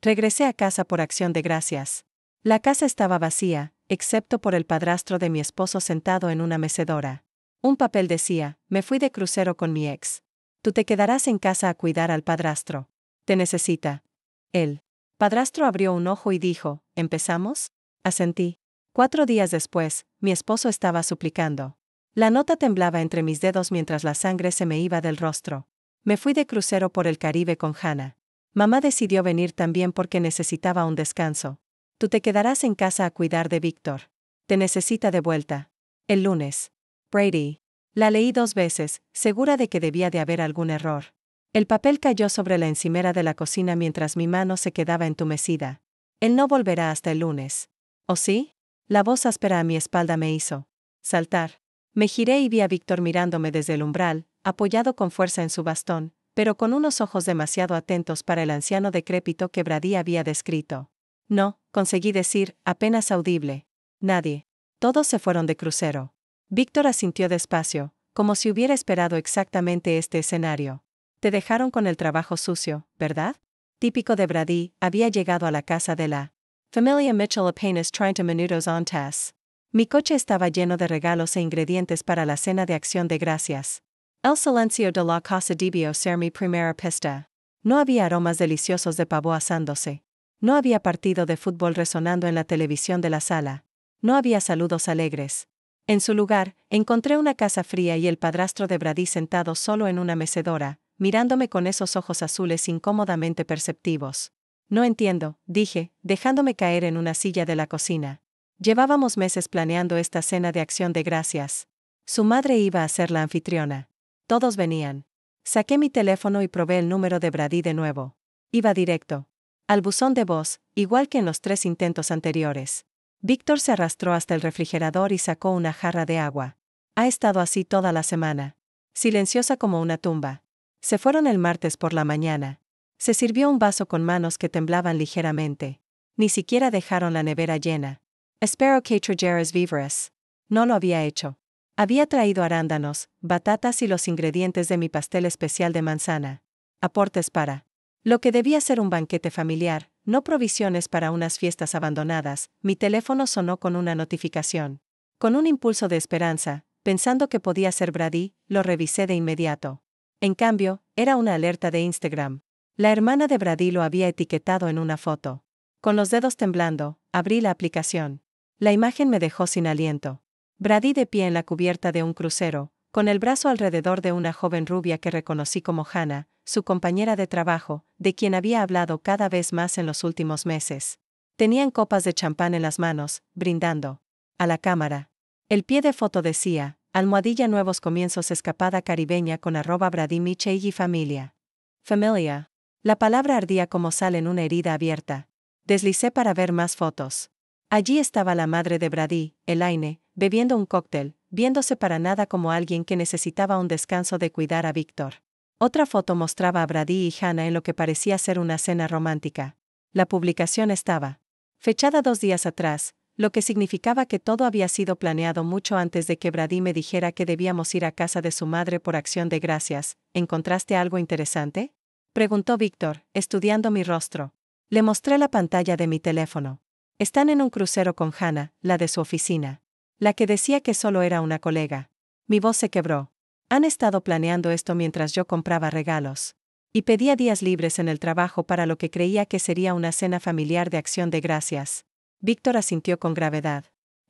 Regresé a casa por acción de gracias. La casa estaba vacía, excepto por el padrastro de mi esposo sentado en una mecedora. Un papel decía: me fui de crucero con mi ex. Tú te quedarás en casa a cuidar al padrastro. Te necesita. El padrastro abrió un ojo y dijo: ¿empezamos? Asentí. 4 días después, mi esposo estaba suplicando. La nota temblaba entre mis dedos mientras la sangre se me iba del rostro. Me fui de crucero por el Caribe con Hannah. Mamá decidió venir también porque necesitaba un descanso. Tú te quedarás en casa a cuidar de Víctor. Te necesita de vuelta. El lunes. Brady. La leí 2 veces, segura de que debía de haber algún error. El papel cayó sobre la encimera de la cocina mientras mi mano se quedaba entumecida. Él no volverá hasta el lunes. ¿O sí? La voz áspera a mi espalda me hizo saltar. Me giré y vi a Víctor mirándome desde el umbral, apoyado con fuerza en su bastón, pero con unos ojos demasiado atentos para el anciano decrépito que Brady había descrito. No, conseguí decir, apenas audible. Nadie. Todos se fueron de crucero. Víctor asintió despacio, como si hubiera esperado exactamente este escenario. Te dejaron con el trabajo sucio, ¿verdad? Típico de Brady, había llegado a la casa de la familia Mitchell apenas 30 minutos antes. Mi coche estaba lleno de regalos e ingredientes para la cena de acción de gracias. El silencio de la casa debió ser mi primera pista. No había aromas deliciosos de pavo asándose. No había partido de fútbol resonando en la televisión de la sala. No había saludos alegres. En su lugar, encontré una casa fría y el padrastro de Brady sentado solo en una mecedora, mirándome con esos ojos azules incómodamente perceptivos. No entiendo, dije, dejándome caer en una silla de la cocina. Llevábamos meses planeando esta cena de acción de gracias. Su madre iba a ser la anfitriona. Todos venían. Saqué mi teléfono y probé el número de Brady de nuevo. Iba directo al buzón de voz, igual que en los 3 intentos anteriores. Víctor se arrastró hasta el refrigerador y sacó una jarra de agua. Ha estado así toda la semana. Silenciosa como una tumba. Se fueron el martes por la mañana. Se sirvió un vaso con manos que temblaban ligeramente. Ni siquiera dejaron la nevera llena. Espero que trajeras víveres. No lo había hecho. Había traído arándanos, batatas y los ingredientes de mi pastel especial de manzana. Aportes para lo que debía ser un banquete familiar, no provisiones para unas fiestas abandonadas. Mi teléfono sonó con una notificación. Con un impulso de esperanza, pensando que podía ser Brady, lo revisé de inmediato. En cambio, era una alerta de Instagram. La hermana de Brady lo había etiquetado en una foto. Con los dedos temblando, abrí la aplicación. La imagen me dejó sin aliento. Brady de pie en la cubierta de un crucero, con el brazo alrededor de una joven rubia que reconocí como Hannah, su compañera de trabajo, de quien había hablado cada vez más en los últimos meses. Tenían copas de champán en las manos, brindando a la cámara. El pie de foto decía: almohadilla nuevos comienzos escapada caribeña con @Brady Miche y familia. Familia. La palabra ardía como sal en una herida abierta. Deslicé para ver más fotos. Allí estaba la madre de Brady, Elaine, bebiendo un cóctel, viéndose para nada como alguien que necesitaba un descanso de cuidar a Víctor. Otra foto mostraba a Brady y Hannah en lo que parecía ser una cena romántica. La publicación estaba fechada 2 días atrás, lo que significaba que todo había sido planeado mucho antes de que Brady me dijera que debíamos ir a casa de su madre por acción de gracias. ¿Encontraste algo interesante?, preguntó Víctor, estudiando mi rostro. Le mostré la pantalla de mi teléfono. Están en un crucero con Hannah, la de su oficina. La que decía que solo era una colega. Mi voz se quebró. Han estado planeando esto mientras yo compraba regalos. Y pedía días libres en el trabajo para lo que creía que sería una cena familiar de acción de gracias. Víctor asintió con gravedad.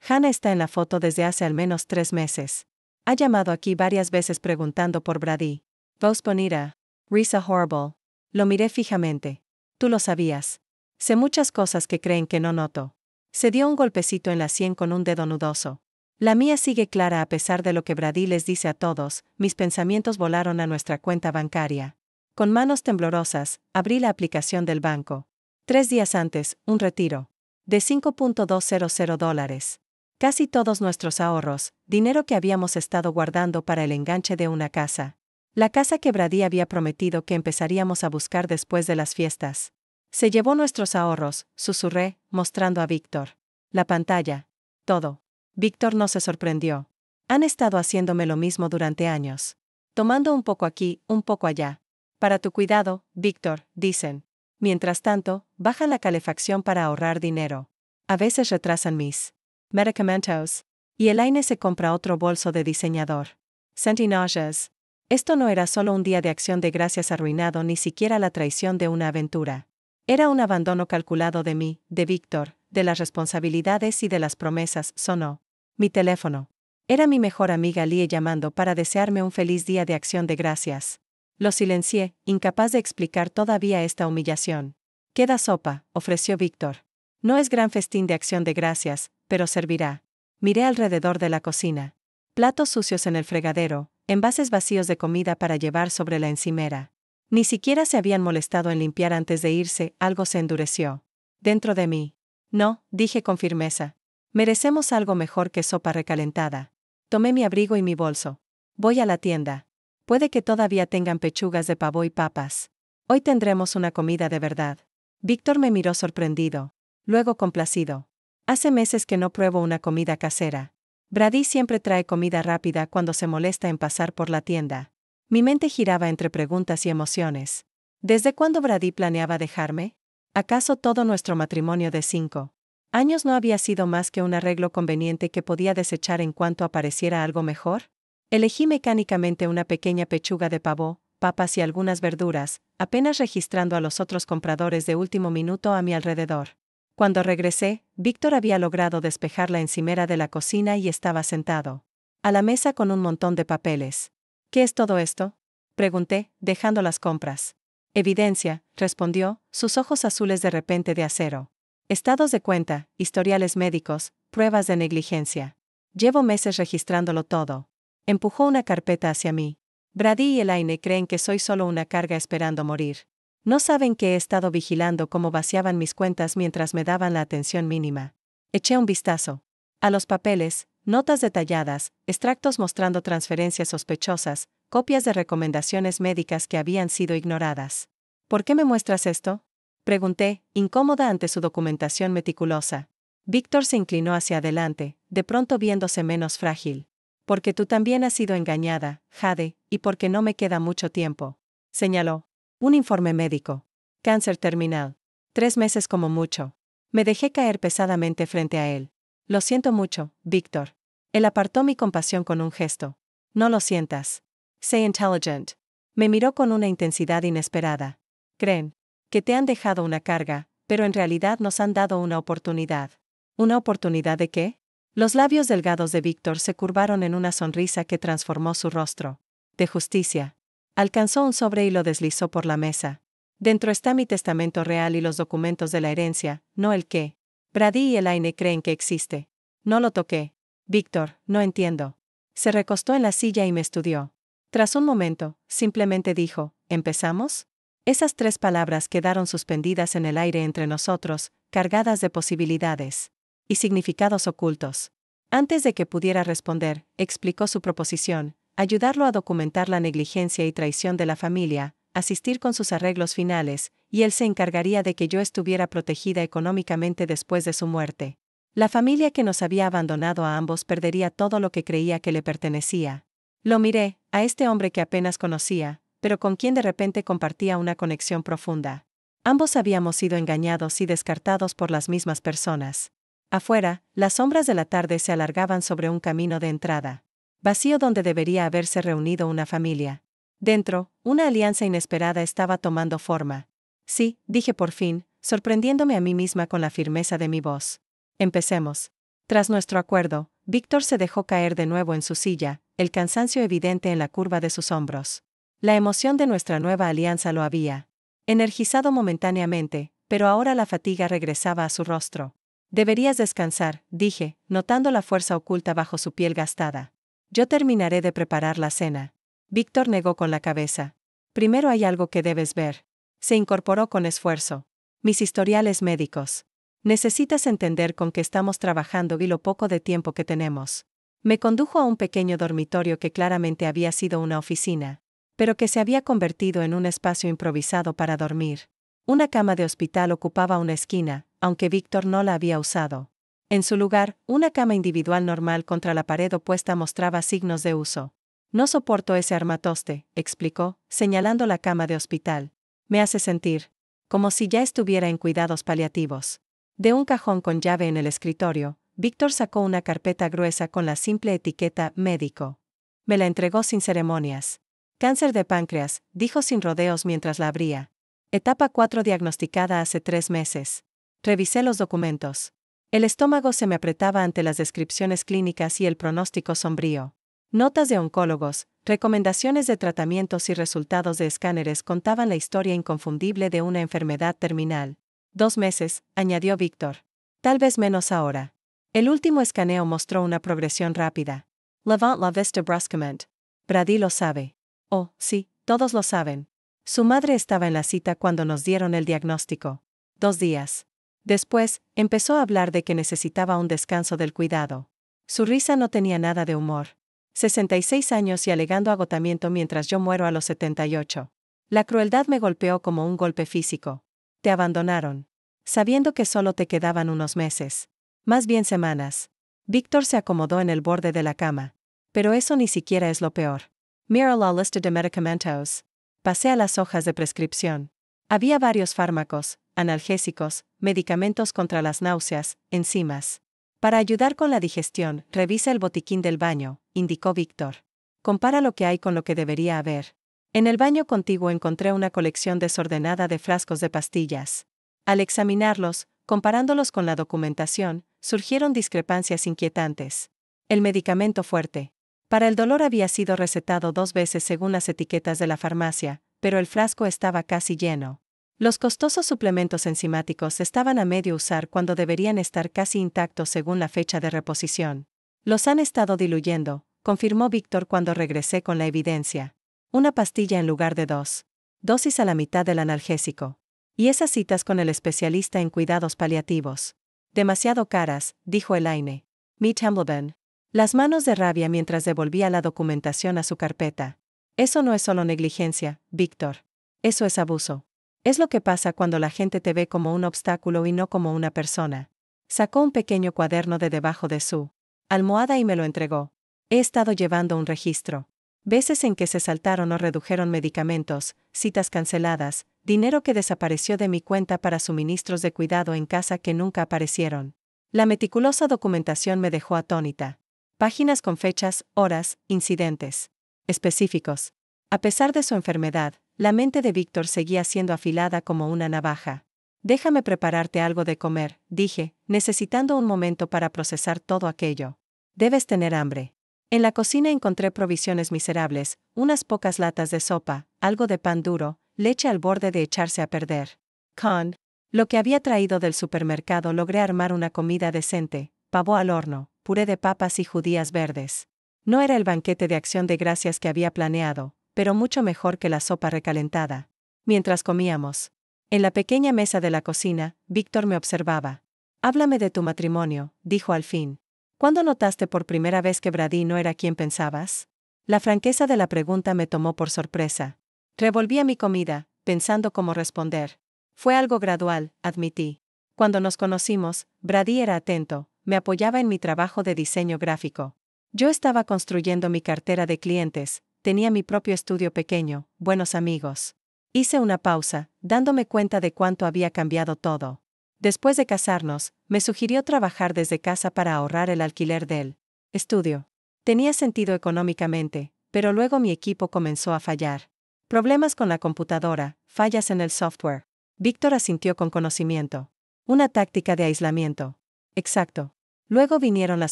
Hannah está en la foto desde hace al menos 3 meses. Ha llamado aquí varias veces preguntando por Brady. Voz bonita. Risa horrible. Lo miré fijamente. Tú lo sabías. Sé muchas cosas que creen que no noto. Se dio un golpecito en la sien con un dedo nudoso. La mía sigue clara a pesar de lo que Brady les dice a todos. Mis pensamientos volaron a nuestra cuenta bancaria. Con manos temblorosas, abrí la aplicación del banco. 3 días antes, un retiro de $5.200. Casi todos nuestros ahorros, dinero que habíamos estado guardando para el enganche de una casa. La casa que Brady había prometido que empezaríamos a buscar después de las fiestas. Se llevó nuestros ahorros, susurré, mostrando a Víctor la pantalla. Todo. Víctor no se sorprendió. Han estado haciéndome lo mismo durante años. Tomando un poco aquí, un poco allá. Para tu cuidado, Víctor, dicen. Mientras tanto, bajan la calefacción para ahorrar dinero. A veces retrasan mis medicamentos. Y Elaine se compra otro bolso de diseñador. Sentí náuseas. Esto no era solo un día de acción de gracias arruinado, ni siquiera la traición de una aventura. Era un abandono calculado de mí, de Víctor, de las responsabilidades y de las promesas. Sonó mi teléfono. Era mi mejor amiga Lie llamando para desearme un feliz día de acción de gracias. Lo silencié, incapaz de explicar todavía esta humillación. «Queda sopa», ofreció Víctor. «No es gran festín de acción de gracias, pero servirá». Miré alrededor de la cocina. Platos sucios en el fregadero, envases vacíos de comida para llevar sobre la encimera. Ni siquiera se habían molestado en limpiar antes de irse. Algo se endureció dentro de mí. «No», dije con firmeza. «Merecemos algo mejor que sopa recalentada». Tomé mi abrigo y mi bolso. «Voy a la tienda. Puede que todavía tengan pechugas de pavo y papas. Hoy tendremos una comida de verdad». Víctor me miró sorprendido. Luego complacido. «Hace meses que no pruebo una comida casera. Brady siempre trae comida rápida cuando se molesta en pasar por la tienda». Mi mente giraba entre preguntas y emociones. ¿Desde cuándo Brady planeaba dejarme? ¿Acaso todo nuestro matrimonio de 5 años no había sido más que un arreglo conveniente que podía desechar en cuanto apareciera algo mejor? Elegí mecánicamente una pequeña pechuga de pavo, papas y algunas verduras, apenas registrando a los otros compradores de último minuto a mi alrededor. Cuando regresé, Víctor había logrado despejar la encimera de la cocina y estaba sentado a la mesa con un montón de papeles. «¿Qué es todo esto?», pregunté, dejando las compras. «Evidencia», respondió, sus ojos azules de repente de acero. «Estados de cuenta, historiales médicos, pruebas de negligencia. Llevo meses registrándolo todo». Empujó una carpeta hacia mí. «Brady y Elaine creen que soy solo una carga esperando morir. No saben que he estado vigilando cómo vaciaban mis cuentas mientras me daban la atención mínima». Eché un vistazo a los papeles, notas detalladas, extractos mostrando transferencias sospechosas, copias de recomendaciones médicas que habían sido ignoradas. «¿Por qué me muestras esto?», pregunté, incómoda ante su documentación meticulosa. Víctor se inclinó hacia adelante, de pronto viéndose menos frágil. «Porque tú también has sido engañada, Jade, y porque no me queda mucho tiempo», señaló. «Un informe médico. Cáncer terminal. 3 meses como mucho». Me dejé caer pesadamente frente a él. «Lo siento mucho, Víctor». Él apartó mi compasión con un gesto. «No lo sientas. Sé intelligent». Me miró con una intensidad inesperada. «Creen que te han dejado una carga, pero en realidad nos han dado una oportunidad». ¿Una oportunidad de qué? Los labios delgados de Víctor se curvaron en una sonrisa que transformó su rostro. «De justicia». Alcanzó un sobre y lo deslizó por la mesa. «Dentro está mi testamento real y los documentos de la herencia, no el qué. Brady y Elaine creen que existe». No lo toqué. «Víctor, no entiendo». Se recostó en la silla y me estudió. Tras un momento, simplemente dijo, «¿Empezamos?». Esas 3 palabras quedaron suspendidas en el aire entre nosotros, cargadas de posibilidades y significados ocultos. Antes de que pudiera responder, explicó su proposición: ayudarlo a documentar la negligencia y traición de la familia, asistir con sus arreglos finales, y él se encargaría de que yo estuviera protegida económicamente después de su muerte. La familia que nos había abandonado a ambos perdería todo lo que creía que le pertenecía. Lo miré, a este hombre que apenas conocía, pero con quien de repente compartía una conexión profunda. Ambos habíamos sido engañados y descartados por las mismas personas. Afuera, las sombras de la tarde se alargaban sobre un camino de entrada vacío donde debería haberse reunido una familia. Dentro, una alianza inesperada estaba tomando forma. «Sí», dije por fin, sorprendiéndome a mí misma con la firmeza de mi voz. «Empecemos». Tras nuestro acuerdo, Víctor se dejó caer de nuevo en su silla, el cansancio evidente en la curva de sus hombros. La emoción de nuestra nueva alianza lo había energizado momentáneamente, pero ahora la fatiga regresaba a su rostro. «Deberías descansar», dije, notando la fuerza oculta bajo su piel gastada. «Yo terminaré de preparar la cena». Víctor negó con la cabeza. «Primero hay algo que debes ver». Se incorporó con esfuerzo. «Mis historiales médicos. Necesitas entender con qué estamos trabajando y lo poco de tiempo que tenemos». Me condujo a un pequeño dormitorio que claramente había sido una oficina, pero que se había convertido en un espacio improvisado para dormir. Una cama de hospital ocupaba una esquina, aunque Víctor no la había usado. En su lugar, una cama individual normal contra la pared opuesta mostraba signos de uso. «No soporto ese armatoste», explicó, señalando la cama de hospital. «Me hace sentir como si ya estuviera en cuidados paliativos. De un cajón con llave en el escritorio, Víctor sacó una carpeta gruesa con la simple etiqueta médico. Me la entregó sin ceremonias. Cáncer de páncreas, dijo sin rodeos mientras la abría. Etapa 4 diagnosticada hace 3 meses. Revisé los documentos. El estómago se me apretaba ante las descripciones clínicas y el pronóstico sombrío. Notas de oncólogos, recomendaciones de tratamientos y resultados de escáneres contaban la historia inconfundible de una enfermedad terminal. 2 meses, añadió Víctor. Tal vez menos ahora. El último escaneo mostró una progresión rápida. Levant la vista brusquement. Brady lo sabe. Oh, sí, todos lo saben. Su madre estaba en la cita cuando nos dieron el diagnóstico. 2 días. Después, empezó a hablar de que necesitaba un descanso del cuidado. Su risa no tenía nada de humor. 66 años y alegando agotamiento mientras yo muero a los 78. La crueldad me golpeó como un golpe físico. Te abandonaron. Sabiendo que solo te quedaban unos meses. Más bien semanas. Víctor se acomodó en el borde de la cama. Pero eso ni siquiera es lo peor. Mira la lista de medicamentos. Pasé a las hojas de prescripción. Había varios fármacos, analgésicos, medicamentos contra las náuseas, enzimas. Para ayudar con la digestión, revisa el botiquín del baño, indicó Víctor. Compara lo que hay con lo que debería haber. En el baño contiguo encontré una colección desordenada de frascos de pastillas. Al examinarlos, comparándolos con la documentación, surgieron discrepancias inquietantes. El medicamento fuerte. Para el dolor había sido recetado 2 veces según las etiquetas de la farmacia, pero el frasco estaba casi lleno. Los costosos suplementos enzimáticos estaban a medio usar cuando deberían estar casi intactos según la fecha de reposición. Los han estado diluyendo, confirmó Víctor cuando regresé con la evidencia. Una pastilla en lugar de 2. Dosis a la mitad del analgésico. Y esas citas con el especialista en cuidados paliativos. Demasiado caras, dijo Elaine. Meet Hambleban. Las manos de rabia mientras devolvía la documentación a su carpeta. Eso no es solo negligencia, Víctor. Eso es abuso. Es lo que pasa cuando la gente te ve como un obstáculo y no como una persona. Sacó un pequeño cuaderno de debajo de su almohada y me lo entregó. He estado llevando un registro. Veces en que se saltaron o redujeron medicamentos, citas canceladas, dinero que desapareció de mi cuenta para suministros de cuidado en casa que nunca aparecieron. La meticulosa documentación me dejó atónita. Páginas con fechas, horas, incidentes específicos. A pesar de su enfermedad, la mente de Víctor seguía siendo afilada como una navaja. Déjame prepararte algo de comer, dije, necesitando un momento para procesar todo aquello. Debes tener hambre. En la cocina encontré provisiones miserables, unas pocas latas de sopa, algo de pan duro, leche al borde de echarse a perder. Con lo que había traído del supermercado logré armar una comida decente, pavo al horno, puré de papas y judías verdes. No era el banquete de acción de gracias que había planeado, pero mucho mejor que la sopa recalentada. Mientras comíamos, en la pequeña mesa de la cocina, Víctor me observaba. Háblame de tu matrimonio, dijo al fin. ¿Cuándo notaste por primera vez que Brady no era quien pensabas? La franqueza de la pregunta me tomó por sorpresa. Revolvía mi comida, pensando cómo responder. Fue algo gradual, admití. Cuando nos conocimos, Brady era atento, me apoyaba en mi trabajo de diseño gráfico. Yo estaba construyendo mi cartera de clientes, tenía mi propio estudio pequeño, buenos amigos. Hice una pausa, dándome cuenta de cuánto había cambiado todo. Después de casarnos, me sugirió trabajar desde casa para ahorrar el alquiler del estudio. Tenía sentido económicamente, pero luego mi equipo comenzó a fallar. Problemas con la computadora, fallas en el software. Víctor asintió con conocimiento. Una táctica de aislamiento. Exacto. Luego vinieron las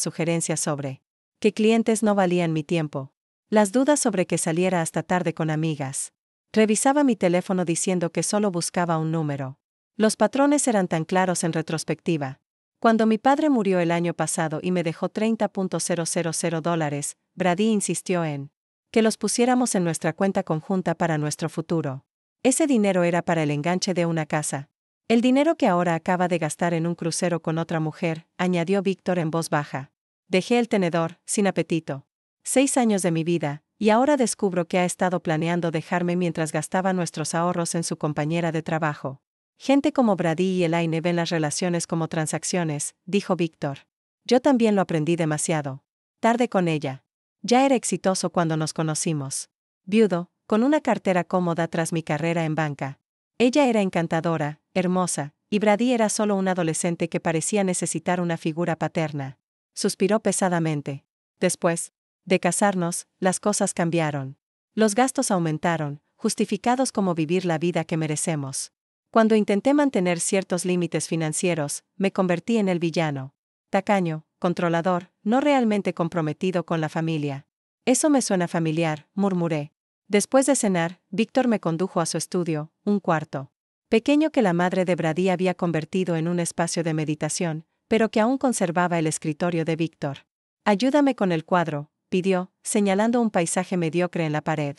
sugerencias sobre que clientes no valían mi tiempo. Las dudas sobre que saliera hasta tarde con amigas. Revisaba mi teléfono diciendo que solo buscaba un número. Los patrones eran tan claros en retrospectiva. Cuando mi padre murió el año pasado y me dejó $30,000, Brady insistió en que los pusiéramos en nuestra cuenta conjunta para nuestro futuro. Ese dinero era para el enganche de una casa. El dinero que ahora acaba de gastar en un crucero con otra mujer, añadió Víctor en voz baja. Dejé el tenedor, sin apetito. 6 años de mi vida, y ahora descubro que ha estado planeando dejarme mientras gastaba nuestros ahorros en su compañera de trabajo. Gente como Brady y Elaine ven las relaciones como transacciones, dijo Víctor. Yo también lo aprendí demasiado. Tarde con ella. Ya era exitoso cuando nos conocimos. Viudo, con una cartera cómoda tras mi carrera en banca. Ella era encantadora, hermosa, y Brady era solo un adolescente que parecía necesitar una figura paterna. Suspiró pesadamente. Después de casarnos, las cosas cambiaron. Los gastos aumentaron, justificados como vivir la vida que merecemos. Cuando intenté mantener ciertos límites financieros, me convertí en el villano. Tacaño, controlador, no realmente comprometido con la familia. Eso me suena familiar, murmuré. Después de cenar, Víctor me condujo a su estudio, un cuarto pequeño que la madre de Brady había convertido en un espacio de meditación, pero que aún conservaba el escritorio de Víctor. Ayúdame con el cuadro, pidió, señalando un paisaje mediocre en la pared.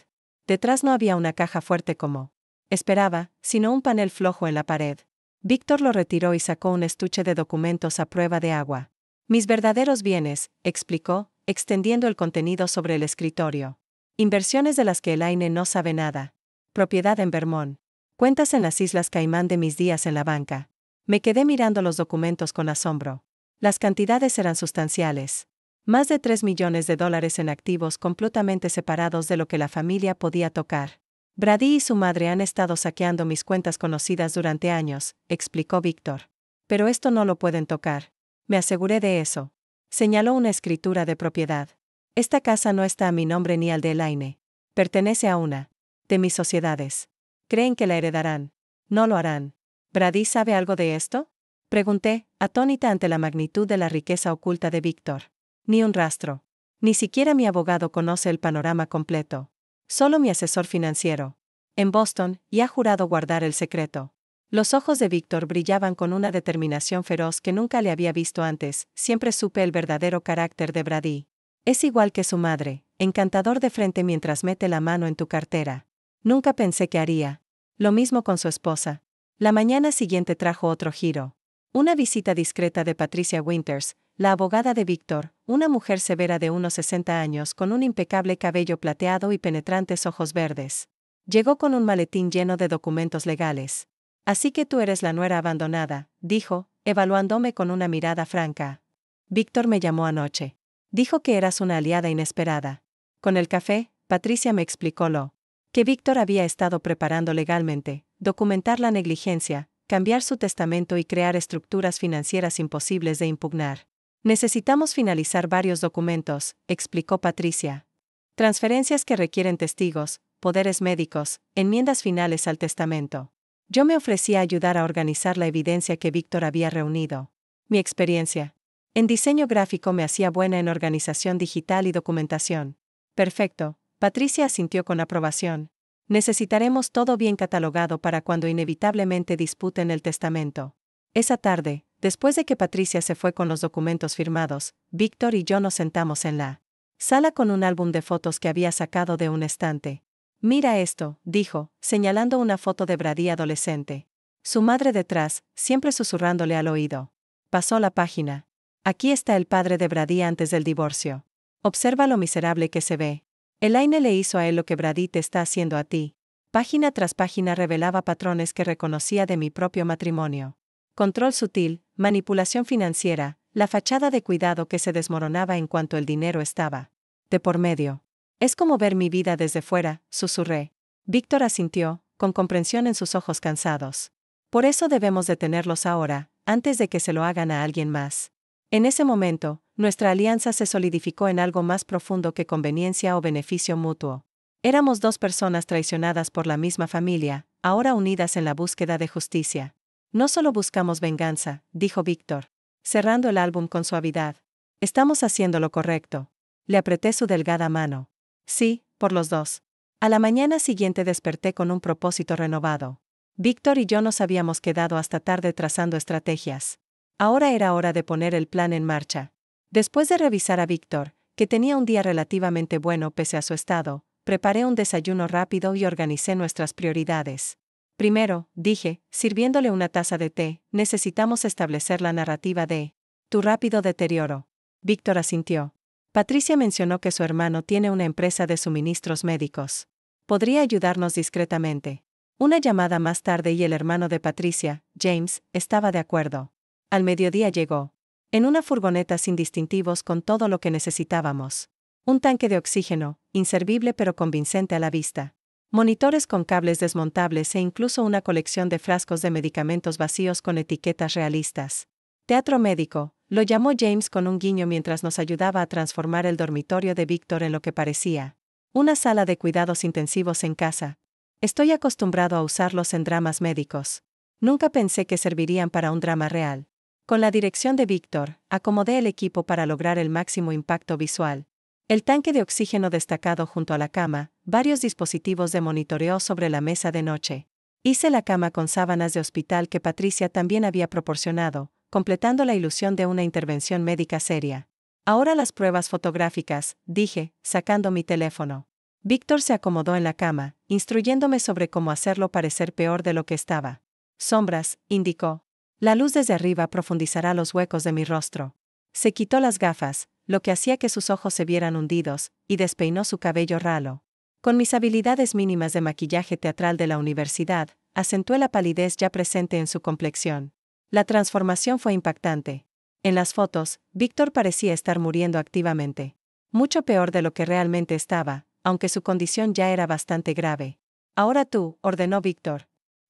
Detrás no había una caja fuerte como esperaba, sino un panel flojo en la pared. Víctor lo retiró y sacó un estuche de documentos a prueba de agua. Mis verdaderos bienes, explicó, extendiendo el contenido sobre el escritorio. Inversiones de las que Elaine no sabe nada. Propiedad en Vermont. Cuentas en las Islas Caimán de mis días en la banca. Me quedé mirando los documentos con asombro. Las cantidades eran sustanciales. Más de $3 millones en activos completamente separados de lo que la familia podía tocar. Brady y su madre han estado saqueando mis cuentas conocidas durante años, explicó Víctor. Pero esto no lo pueden tocar. Me aseguré de eso. Señaló una escritura de propiedad. Esta casa no está a mi nombre ni al de Elaine. Pertenece a una de mis sociedades. ¿Creen que la heredarán? No lo harán. ¿Brady sabe algo de esto? Pregunté, atónita ante la magnitud de la riqueza oculta de Víctor. Ni un rastro. Ni siquiera mi abogado conoce el panorama completo. Solo mi asesor financiero. En Boston, y ha jurado guardar el secreto. Los ojos de Víctor brillaban con una determinación feroz que nunca le había visto antes. Siempre supe el verdadero carácter de Brady. Es igual que su madre, encantador de frente mientras mete la mano en tu cartera. Nunca pensé que haría lo mismo con su esposa. La mañana siguiente trajo otro giro. Una visita discreta de Patricia Winters, la abogada de Víctor, una mujer severa de unos 60 años con un impecable cabello plateado y penetrantes ojos verdes. Llegó con un maletín lleno de documentos legales. Así que tú eres la nuera abandonada, dijo, evaluándome con una mirada franca. Víctor me llamó anoche. Dijo que eras una aliada inesperada. Con el café, Patricia me explicó lo que Víctor había estado preparando legalmente, documentar la negligencia, cambiar su testamento y crear estructuras financieras imposibles de impugnar. Necesitamos finalizar varios documentos, explicó Patricia. Transferencias que requieren testigos, poderes médicos, enmiendas finales al testamento. Yo me ofrecí a ayudar a organizar la evidencia que Víctor había reunido. Mi experiencia en diseño gráfico me hacía buena en organización digital y documentación. Perfecto. Patricia asintió con aprobación. Necesitaremos todo bien catalogado para cuando inevitablemente disputen el testamento. Esa tarde, después de que Patricia se fue con los documentos firmados, Víctor y yo nos sentamos en la sala con un álbum de fotos que había sacado de un estante. Mira esto, dijo, señalando una foto de Brady adolescente. Su madre detrás, siempre susurrándole al oído. Pasó la página. Aquí está el padre de Brady antes del divorcio. Observa lo miserable que se ve. Elaine le hizo a él lo que Brady te está haciendo a ti. Página tras página revelaba patrones que reconocía de mi propio matrimonio. Control sutil, manipulación financiera, la fachada de cuidado que se desmoronaba en cuanto el dinero estaba de por medio. Es como ver mi vida desde fuera, susurré. Víctor asintió, con comprensión en sus ojos cansados. Por eso debemos detenerlos ahora, antes de que se lo hagan a alguien más. En ese momento, nuestra alianza se solidificó en algo más profundo que conveniencia o beneficio mutuo. Éramos dos personas traicionadas por la misma familia, ahora unidas en la búsqueda de justicia. No solo buscamos venganza, dijo Víctor, cerrando el álbum con suavidad. Estamos haciendo lo correcto. Le apreté su delgada mano. Sí, por los dos. A la mañana siguiente desperté con un propósito renovado. Víctor y yo nos habíamos quedado hasta tarde trazando estrategias. Ahora era hora de poner el plan en marcha. Después de revisar a Víctor, que tenía un día relativamente bueno pese a su estado, preparé un desayuno rápido y organicé nuestras prioridades. Primero, dije, sirviéndole una taza de té, necesitamos establecer la narrativa de tu rápido deterioro. Víctor asintió. Patricia mencionó que su hermano tiene una empresa de suministros médicos. Podría ayudarnos discretamente. Una llamada más tarde y el hermano de Patricia, James, estaba de acuerdo. Al mediodía llegó. En una furgoneta sin distintivos con todo lo que necesitábamos. Un tanque de oxígeno, inservible pero convincente a la vista. monitores con cables desmontables e incluso una colección de frascos de medicamentos vacíos con etiquetas realistas. Teatro médico, lo llamó James con un guiño mientras nos ayudaba a transformar el dormitorio de Víctor en lo que parecía una sala de cuidados intensivos en casa. Estoy acostumbrado a usarlos en dramas médicos. Nunca pensé que servirían para un drama real. Con la dirección de Víctor, acomodé el equipo para lograr el máximo impacto visual. El tanque de oxígeno destacado junto a la cama, varios dispositivos de monitoreo sobre la mesa de noche. Hice la cama con sábanas de hospital que Patricia también había proporcionado, completando la ilusión de una intervención médica seria. Ahora las pruebas fotográficas, dije, sacando mi teléfono. Víctor se acomodó en la cama, instruyéndome sobre cómo hacerlo parecer peor de lo que estaba. Sombras, indicó. La luz desde arriba profundizará los huecos de mi rostro. Se quitó las gafas, lo que hacía que sus ojos se vieran hundidos, y despeinó su cabello ralo. Con mis habilidades mínimas de maquillaje teatral de la universidad, acentué la palidez ya presente en su complexión. La transformación fue impactante. En las fotos, Víctor parecía estar muriendo activamente. Mucho peor de lo que realmente estaba, aunque su condición ya era bastante grave. Ahora tú, ordenó Víctor.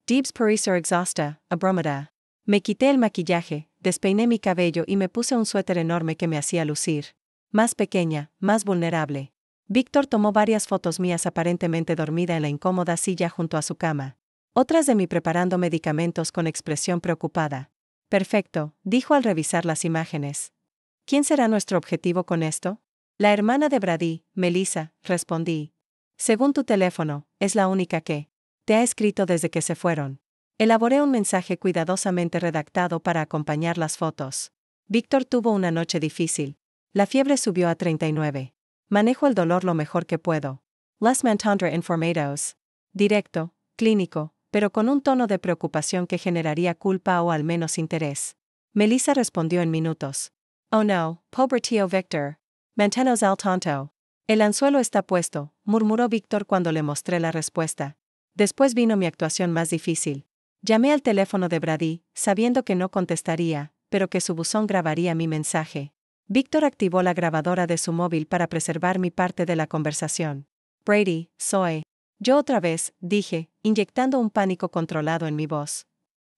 Dibs Pariser exhausta, abromada. Me quité el maquillaje, despeiné mi cabello y me puse un suéter enorme que me hacía lucir más pequeña, más vulnerable. Víctor tomó varias fotos mías aparentemente dormida en la incómoda silla junto a su cama. Otras de mí preparando medicamentos con expresión preocupada. Perfecto, dijo al revisar las imágenes. ¿Quién será nuestro objetivo con esto? La hermana de Brady, Melissa, respondí. Según tu teléfono, es la única que te ha escrito desde que se fueron. Elaboré un mensaje cuidadosamente redactado para acompañar las fotos. Víctor tuvo una noche difícil. La fiebre subió a 39. Manejo el dolor lo mejor que puedo. Les mantendré informados. Directo, clínico, pero con un tono de preocupación que generaría culpa o al menos interés. Melissa respondió en minutos. Oh no, pobre tío Víctor. Manténos al tanto. El anzuelo está puesto, murmuró Víctor cuando le mostré la respuesta. Después vino mi actuación más difícil. Llamé al teléfono de Brady, sabiendo que no contestaría, pero que su buzón grabaría mi mensaje. Víctor activó la grabadora de su móvil para preservar mi parte de la conversación. Brady, soy yo otra vez, dije, inyectando un pánico controlado en mi voz.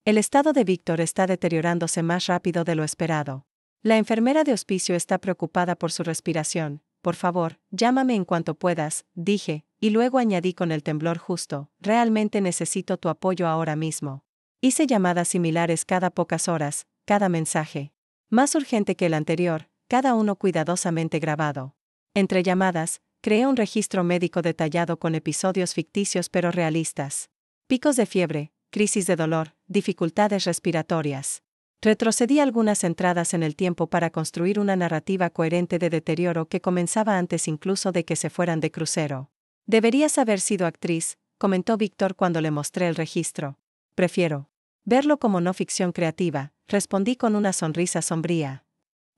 El estado de Víctor está deteriorándose más rápido de lo esperado. La enfermera de hospicio está preocupada por su respiración. Por favor, llámame en cuanto puedas, dije, y luego añadí con el temblor justo, realmente necesito tu apoyo ahora mismo. Hice llamadas similares cada pocas horas, cada mensaje. Más urgente que el anterior, cada uno cuidadosamente grabado. Entre llamadas, creé un registro médico detallado con episodios ficticios pero realistas. Picos de fiebre, crisis de dolor, dificultades respiratorias. Retrocedí algunas entradas en el tiempo para construir una narrativa coherente de deterioro que comenzaba antes incluso de que se fueran de crucero. Deberías haber sido actriz, comentó Víctor cuando le mostré el registro. Prefiero verlo como no ficción creativa, respondí con una sonrisa sombría.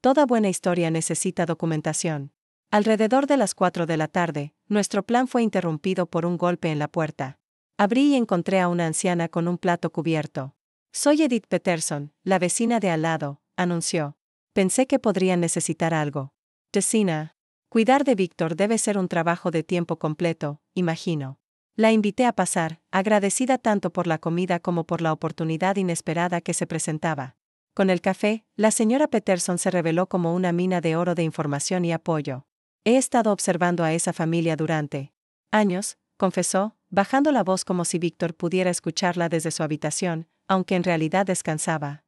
Toda buena historia necesita documentación. Alrededor de las 4 de la tarde, nuestro plan fue interrumpido por un golpe en la puerta. Abrí y encontré a una anciana con un plato cubierto. Soy Edith Peterson, la vecina de al lado, anunció. Pensé que podrían necesitar algo. Tessina. Cuidar de Víctor debe ser un trabajo de tiempo completo, imagino. La invité a pasar, agradecida tanto por la comida como por la oportunidad inesperada que se presentaba. Con el café, la señora Peterson se reveló como una mina de oro de información y apoyo. He estado observando a esa familia durante años, confesó, bajando la voz como si Víctor pudiera escucharla desde su habitación, aunque en realidad descansaba.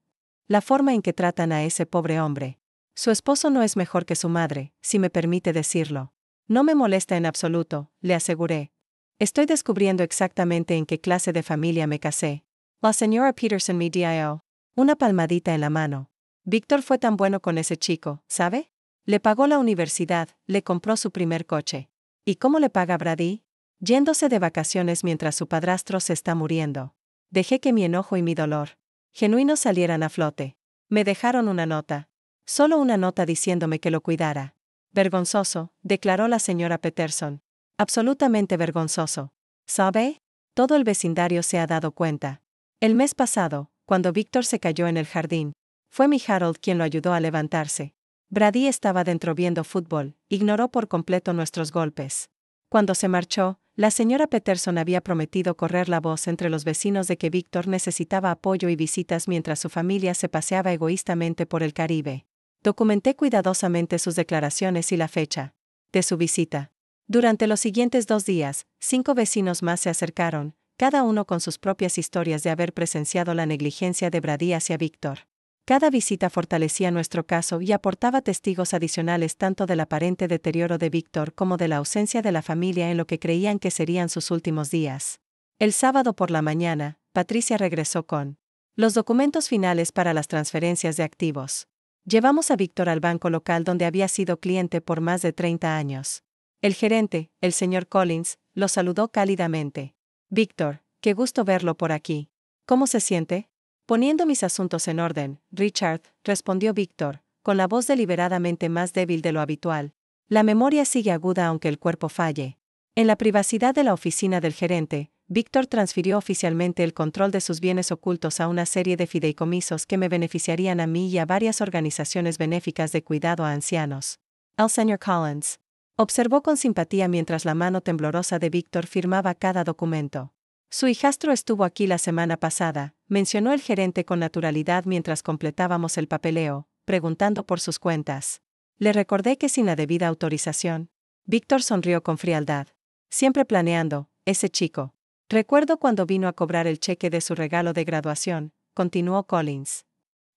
La forma en que tratan a ese pobre hombre. Su esposo no es mejor que su madre, si me permite decirlo. No me molesta en absoluto, le aseguré. Estoy descubriendo exactamente en qué clase de familia me casé. La señora Peterson me dio una palmadita en la mano. Víctor fue tan bueno con ese chico, ¿sabe? Le pagó la universidad, le compró su primer coche. ¿Y cómo le paga Brady? Yéndose de vacaciones mientras su padrastro se está muriendo. Dejé que mi enojo y mi dolor genuinos salieran a flote. Me dejaron una nota. Solo una nota diciéndome que lo cuidara. Vergonzoso, declaró la señora Peterson. Absolutamente vergonzoso. ¿Sabe? Todo el vecindario se ha dado cuenta. El mes pasado, cuando Víctor se cayó en el jardín, fue mi Harold quien lo ayudó a levantarse. Brady estaba dentro viendo fútbol, ignoró por completo nuestros golpes. Cuando se marchó, La señora Peterson había prometido correr la voz entre los vecinos de que Víctor necesitaba apoyo y visitas mientras su familia se paseaba egoístamente por el Caribe. Documenté cuidadosamente sus declaraciones y la fecha de su visita. Durante los siguientes 2 días, 5 vecinos más se acercaron, cada uno con sus propias historias de haber presenciado la negligencia de Brady hacia Víctor. Cada visita fortalecía nuestro caso y aportaba testigos adicionales tanto del aparente deterioro de Víctor como de la ausencia de la familia en lo que creían que serían sus últimos días. El sábado por la mañana, Patricia regresó con los documentos finales para las transferencias de activos. Llevamos a Víctor al banco local donde había sido cliente por más de 30 años. El gerente, el señor Collins, lo saludó cálidamente. Víctor, qué gusto verlo por aquí. ¿Cómo se siente? Poniendo mis asuntos en orden, Richard, respondió Víctor, con la voz deliberadamente más débil de lo habitual. La memoria sigue aguda aunque el cuerpo falle. En la privacidad de la oficina del gerente, Víctor transfirió oficialmente el control de sus bienes ocultos a una serie de fideicomisos que me beneficiarían a mí y a varias organizaciones benéficas de cuidado a ancianos. El señor Collins observó con simpatía mientras la mano temblorosa de Víctor firmaba cada documento. Su hijastro estuvo aquí la semana pasada, mencionó el gerente con naturalidad mientras completábamos el papeleo, preguntando por sus cuentas. Le recordé que sin la debida autorización. Víctor sonrió con frialdad. Siempre planeando, ese chico. Recuerdo cuando vino a cobrar el cheque de su regalo de graduación, continuó Collins.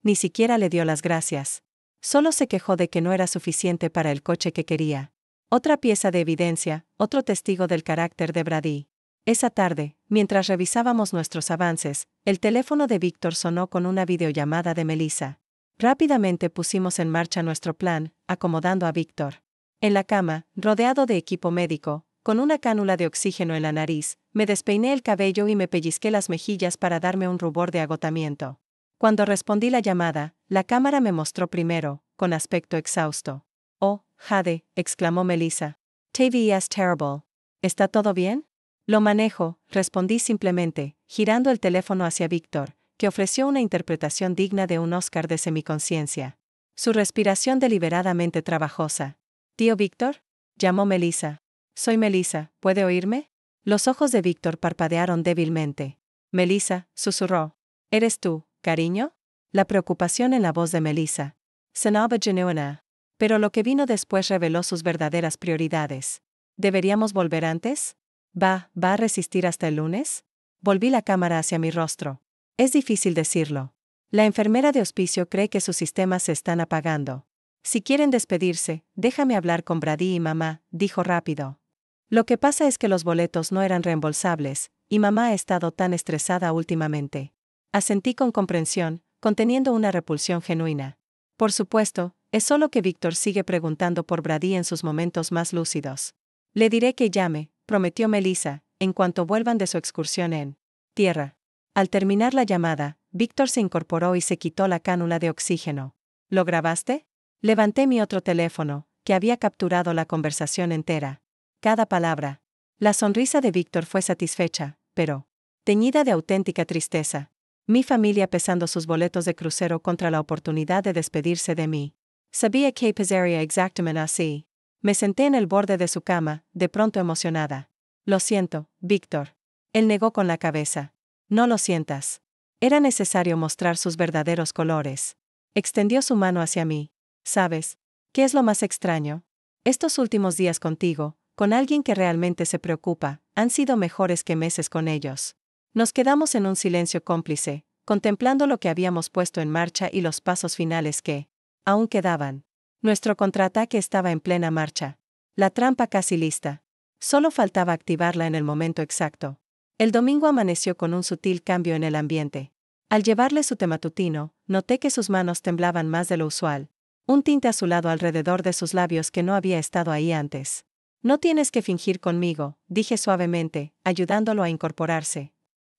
Ni siquiera le dio las gracias. Solo se quejó de que no era suficiente para el coche que quería. Otra pieza de evidencia, otro testigo del carácter de Brady. Esa tarde, mientras revisábamos nuestros avances, el teléfono de Víctor sonó con una videollamada de Melissa. Rápidamente pusimos en marcha nuestro plan, acomodando a Víctor. En la cama, rodeado de equipo médico, con una cánula de oxígeno en la nariz, me despeiné el cabello y me pellizqué las mejillas para darme un rubor de agotamiento. Cuando respondí la llamada, la cámara me mostró primero, con aspecto exhausto. «Oh, Jade», exclamó Melissa. «TV's terrible. ¿Está todo bien?» «Lo manejo», respondí simplemente, girando el teléfono hacia Víctor, que ofreció una interpretación digna de un Oscar de semiconciencia. Su respiración deliberadamente trabajosa. «¿Tío Víctor?» llamó Melissa. «Soy Melissa, ¿puede oírme?» Los ojos de Víctor parpadearon débilmente. «Melissa», susurró. «¿Eres tú, cariño?» La preocupación en la voz de Melissa. Sonaba genuina. Pero lo que vino después reveló sus verdaderas prioridades. ¿Deberíamos volver antes? ¿Va a resistir hasta el lunes? Volví la cámara hacia mi rostro. Es difícil decirlo. La enfermera de hospicio cree que sus sistemas se están apagando. Si quieren despedirse, déjame hablar con Brady y mamá, dijo rápido. Lo que pasa es que los boletos no eran reembolsables, y mamá ha estado tan estresada últimamente. Asentí con comprensión, conteniendo una repulsión genuina. Por supuesto, es solo que Víctor sigue preguntando por Brady en sus momentos más lúcidos. Le diré que llame, prometió Melissa, en cuanto vuelvan de su excursión en tierra. Al terminar la llamada, Víctor se incorporó y se quitó la cánula de oxígeno. ¿Lo grabaste? Levanté mi otro teléfono, que había capturado la conversación entera. Cada palabra. La sonrisa de Víctor fue satisfecha, pero teñida de auténtica tristeza. Mi familia pesando sus boletos de crucero contra la oportunidad de despedirse de mí. Sabía que pasaría exactamente así. Me senté en el borde de su cama, de pronto emocionada. Lo siento, Víctor. Él negó con la cabeza. No lo sientas. Era necesario mostrar sus verdaderos colores. Extendió su mano hacia mí. ¿Sabes qué es lo más extraño? Estos últimos días contigo, con alguien que realmente se preocupa, han sido mejores que meses con ellos. Nos quedamos en un silencio cómplice, contemplando lo que habíamos puesto en marcha y los pasos finales que aún quedaban. Nuestro contraataque estaba en plena marcha. La trampa casi lista. Solo faltaba activarla en el momento exacto. El domingo amaneció con un sutil cambio en el ambiente. Al llevarle su té matutino, noté que sus manos temblaban más de lo usual. Un tinte azulado alrededor de sus labios que no había estado ahí antes. No tienes que fingir conmigo, dije suavemente, ayudándolo a incorporarse.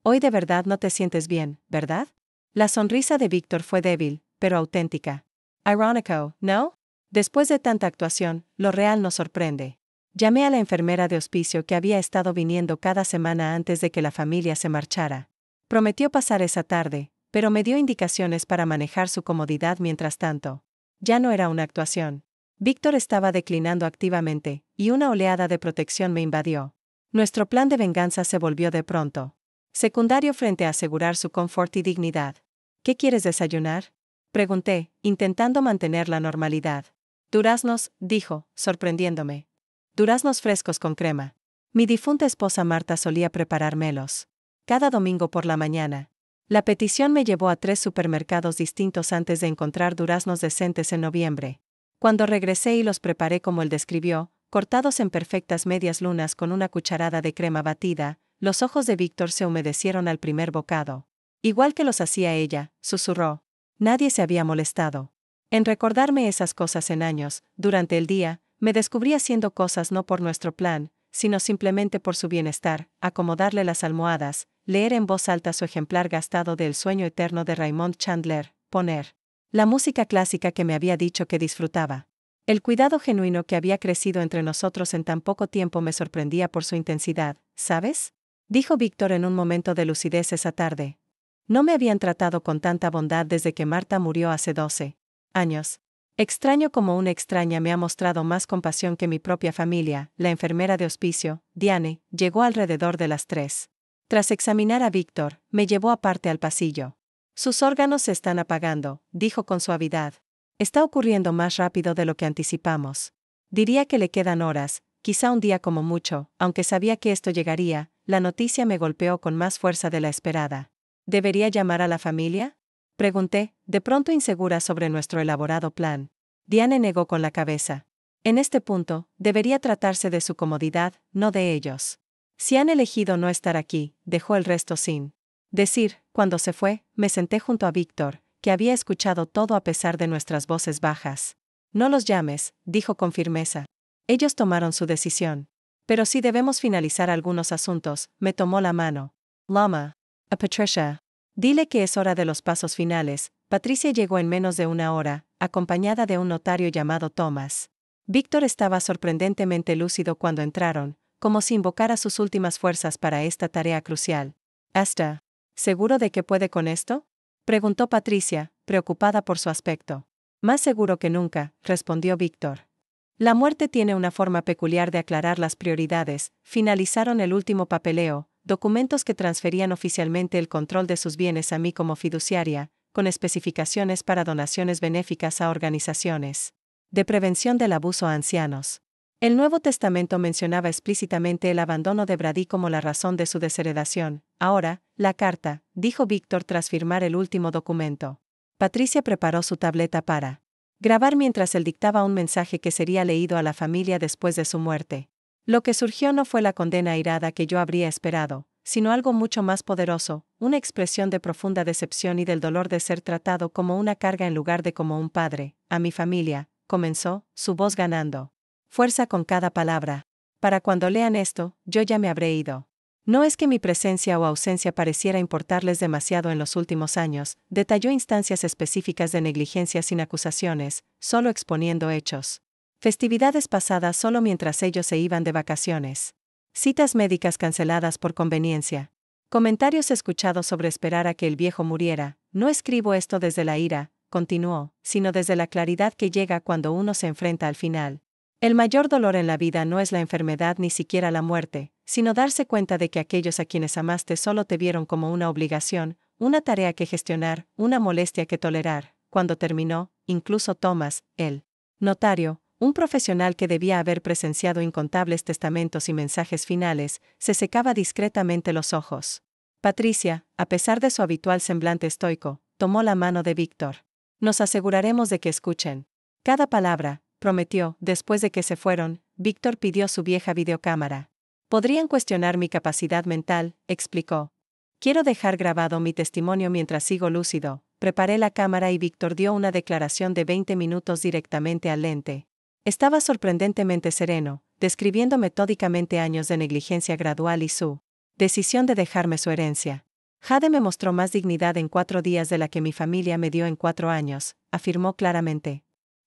Hoy de verdad no te sientes bien, ¿verdad? La sonrisa de Víctor fue débil, pero auténtica. Irónico, ¿no? Después de tanta actuación, lo real nos sorprende. Llamé a la enfermera de hospicio que había estado viniendo cada semana antes de que la familia se marchara. Prometió pasar esa tarde, pero me dio indicaciones para manejar su comodidad mientras tanto. Ya no era una actuación. Víctor estaba declinando activamente, y una oleada de protección me invadió. Nuestro plan de venganza se volvió de pronto secundario frente a asegurar su confort y dignidad. ¿Qué quieres desayunar?, pregunté, intentando mantener la normalidad. Duraznos, dijo, sorprendiéndome. Duraznos frescos con crema. Mi difunta esposa Marta solía preparármelos cada domingo por la mañana. La petición me llevó a 3 supermercados distintos antes de encontrar duraznos decentes en noviembre. Cuando regresé y los preparé como él describió, cortados en perfectas medias lunas con una cucharada de crema batida, los ojos de Víctor se humedecieron al primer bocado. Igual que los hacía ella, susurró. Nadie se había molestado en recordarme esas cosas en años. Durante el día, me descubrí haciendo cosas no por nuestro plan, sino simplemente por su bienestar: acomodarle las almohadas, leer en voz alta su ejemplar gastado de El sueño eterno de Raymond Chandler, poner la música clásica que me había dicho que disfrutaba. El cuidado genuino que había crecido entre nosotros en tan poco tiempo me sorprendía por su intensidad, ¿sabes?, dijo Víctor en un momento de lucidez esa tarde. No me habían tratado con tanta bondad desde que Marta murió hace 12 años. Extraño como una extraña me ha mostrado más compasión que mi propia familia. La enfermera de hospicio, Diane, llegó alrededor de las 3. Tras examinar a Víctor, me llevó aparte al pasillo. Sus órganos se están apagando, dijo con suavidad. Está ocurriendo más rápido de lo que anticipamos. Diría que le quedan horas, quizá un día como mucho. Aunque sabía que esto llegaría, la noticia me golpeó con más fuerza de la esperada. ¿Debería llamar a la familia?, pregunté, de pronto insegura sobre nuestro elaborado plan. Diane negó con la cabeza. En este punto, debería tratarse de su comodidad, no de ellos. Si han elegido no estar aquí, dejó el resto sin decir. Cuando se fue, me senté junto a Víctor, que había escuchado todo a pesar de nuestras voces bajas. No los llames, dijo con firmeza. Ellos tomaron su decisión. Pero sí debemos finalizar algunos asuntos. Me tomó la mano. Lama. A Patricia. Dile que es hora de los pasos finales. Patricia llegó en menos de una hora, acompañada de un notario llamado Thomas. Víctor estaba sorprendentemente lúcido cuando entraron, como si invocara sus últimas fuerzas para esta tarea crucial. ¿Está seguro de que puede con esto?, preguntó Patricia, preocupada por su aspecto. Más seguro que nunca, respondió Víctor. La muerte tiene una forma peculiar de aclarar las prioridades. Finalizaron el último papeleo, documentos que transferían oficialmente el control de sus bienes a mí como fiduciaria, con especificaciones para donaciones benéficas a organizaciones de prevención del abuso a ancianos. El Nuevo Testamento mencionaba explícitamente el abandono de Brady como la razón de su desheredación. Ahora, la carta, dijo Víctor tras firmar el último documento. Patricia preparó su tableta para grabar mientras él dictaba un mensaje que sería leído a la familia después de su muerte. Lo que surgió no fue la condena airada que yo habría esperado, sino algo mucho más poderoso, una expresión de profunda decepción y del dolor de ser tratado como una carga en lugar de como un padre. A mi familia, comenzó, su voz ganando fuerza con cada palabra. Para cuando lean esto, yo ya me habré ido. No es que mi presencia o ausencia pareciera importarles demasiado en los últimos años, detalló instancias específicas de negligencia sin acusaciones, solo exponiendo hechos. Festividades pasadas solo mientras ellos se iban de vacaciones. Citas médicas canceladas por conveniencia. Comentarios escuchados sobre esperar a que el viejo muriera. No escribo esto desde la ira, continuó, sino desde la claridad que llega cuando uno se enfrenta al final. El mayor dolor en la vida no es la enfermedad ni siquiera la muerte, sino darse cuenta de que aquellos a quienes amaste solo te vieron como una obligación, una tarea que gestionar, una molestia que tolerar. Cuando terminó, incluso Thomas, el notario, un profesional que debía haber presenciado incontables testamentos y mensajes finales, se secaba discretamente los ojos. Patricia, a pesar de su habitual semblante estoico, tomó la mano de Víctor. Nos aseguraremos de que escuchen cada palabra, prometió. Después de que se fueron, Víctor pidió su vieja videocámara. Podrían cuestionar mi capacidad mental, explicó. Quiero dejar grabado mi testimonio mientras sigo lúcido. Preparé la cámara y Víctor dio una declaración de 20 minutos directamente al lente. Estaba sorprendentemente sereno, describiendo metódicamente años de negligencia gradual y su decisión de dejarme su herencia. Jade me mostró más dignidad en 4 días de la que mi familia me dio en 4 años, afirmó claramente.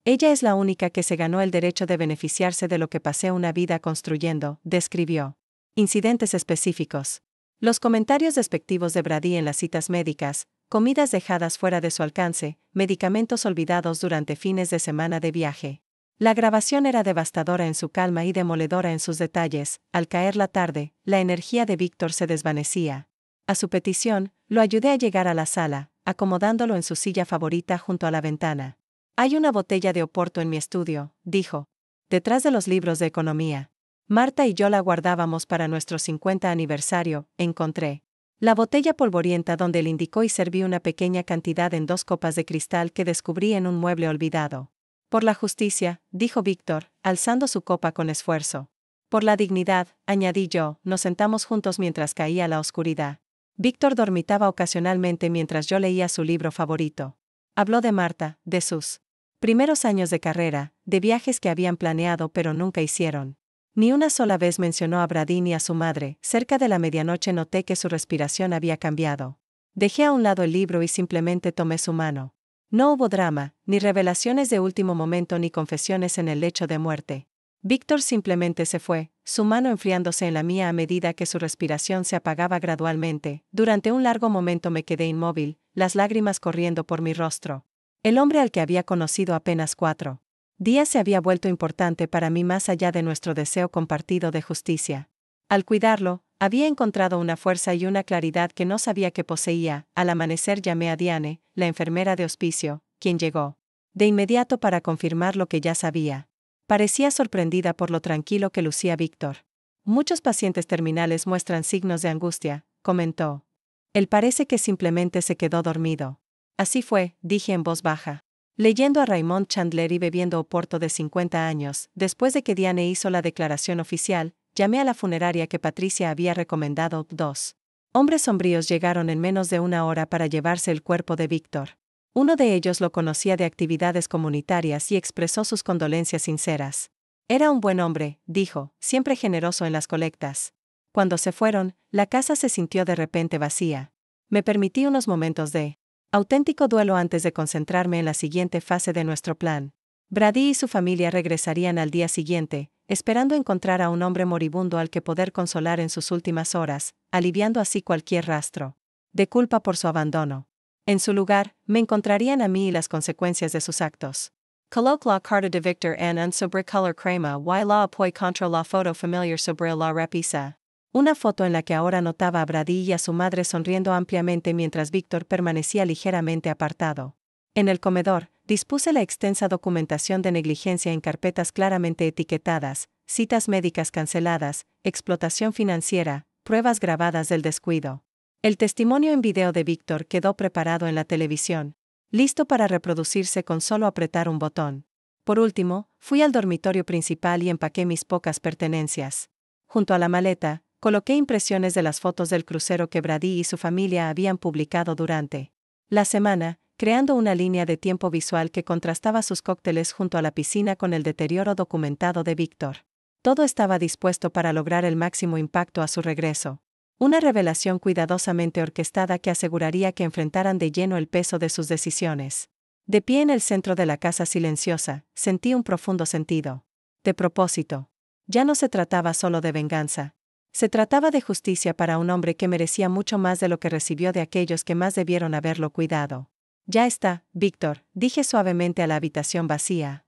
Ella es la única que se ganó el derecho de beneficiarse de lo que pasé una vida construyendo, describió. Incidentes específicos. Los comentarios despectivos de Brady en las citas médicas, comidas dejadas fuera de su alcance, medicamentos olvidados durante fines de semana de viaje. La grabación era devastadora en su calma y demoledora en sus detalles. Al caer la tarde, la energía de Víctor se desvanecía. A su petición, lo ayudé a llegar a la sala, acomodándolo en su silla favorita junto a la ventana. Hay una botella de Oporto en mi estudio, dijo. Detrás de los libros de economía. Marta y yo la guardábamos para nuestro 50 aniversario, encontré la botella polvorienta donde él indicó y serví una pequeña cantidad en 2 copas de cristal que descubrí en un mueble olvidado. Por la justicia, dijo Víctor, alzando su copa con esfuerzo. Por la dignidad, añadí yo, nos sentamos juntos mientras caía la oscuridad. Víctor dormitaba ocasionalmente mientras yo leía su libro favorito. Habló de Marta, de sus primeros años de carrera, de viajes que habían planeado pero nunca hicieron. Ni una sola vez mencionó a Brady ni a su madre. Cerca de la medianoche noté que su respiración había cambiado. Dejé a un lado el libro y simplemente tomé su mano. No hubo drama, ni revelaciones de último momento ni confesiones en el lecho de muerte. Víctor simplemente se fue, su mano enfriándose en la mía a medida que su respiración se apagaba gradualmente. Durante un largo momento me quedé inmóvil, las lágrimas corriendo por mi rostro. El hombre al que había conocido apenas 4 días se había vuelto importante para mí más allá de nuestro deseo compartido de justicia. Al cuidarlo, había encontrado una fuerza y una claridad que no sabía que poseía. Al amanecer llamé a Diane, la enfermera de hospicio, quien llegó de inmediato para confirmar lo que ya sabía. Parecía sorprendida por lo tranquilo que lucía Víctor. Muchos pacientes terminales muestran signos de angustia, comentó. Él parece que simplemente se quedó dormido. Así fue, dije en voz baja. Leyendo a Raymond Chandler y bebiendo Oporto de 50 años, después de que Diane hizo la declaración oficial, llamé a la funeraria que Patricia había recomendado. 2 hombres sombríos llegaron en menos de una hora para llevarse el cuerpo de Víctor. Uno de ellos lo conocía de actividades comunitarias y expresó sus condolencias sinceras. Era un buen hombre, dijo, siempre generoso en las colectas. Cuando se fueron, la casa se sintió de repente vacía. Me permití unos momentos de auténtico duelo antes de concentrarme en la siguiente fase de nuestro plan. Brady y su familia regresarían al día siguiente, esperando encontrar a un hombre moribundo al que poder consolar en sus últimas horas, aliviando así cualquier rastro de culpa por su abandono. En su lugar, me encontrarían a mí y las consecuencias de sus actos. Coloque la carta de Victor en un sobre color crema y la apoy contra la foto familiar sobre la repisa. Una foto en la que ahora notaba a Brady y a su madre sonriendo ampliamente mientras Víctor permanecía ligeramente apartado. En el comedor, dispuse la extensa documentación de negligencia en carpetas claramente etiquetadas, citas médicas canceladas, explotación financiera, pruebas grabadas del descuido. El testimonio en video de Víctor quedó preparado en la televisión, listo para reproducirse con solo apretar un botón. Por último, fui al dormitorio principal y empaqué mis pocas pertenencias. Junto a la maleta, coloqué impresiones de las fotos del crucero que Brady y su familia habían publicado durante la semana, creando una línea de tiempo visual que contrastaba sus cócteles junto a la piscina con el deterioro documentado de Víctor. Todo estaba dispuesto para lograr el máximo impacto a su regreso. Una revelación cuidadosamente orquestada que aseguraría que enfrentaran de lleno el peso de sus decisiones. De pie en el centro de la casa silenciosa, sentí un profundo sentido de propósito. Ya no se trataba solo de venganza. Se trataba de justicia para un hombre que merecía mucho más de lo que recibió de aquellos que más debieron haberlo cuidado. Ya está, Víctor, dije suavemente a la habitación vacía.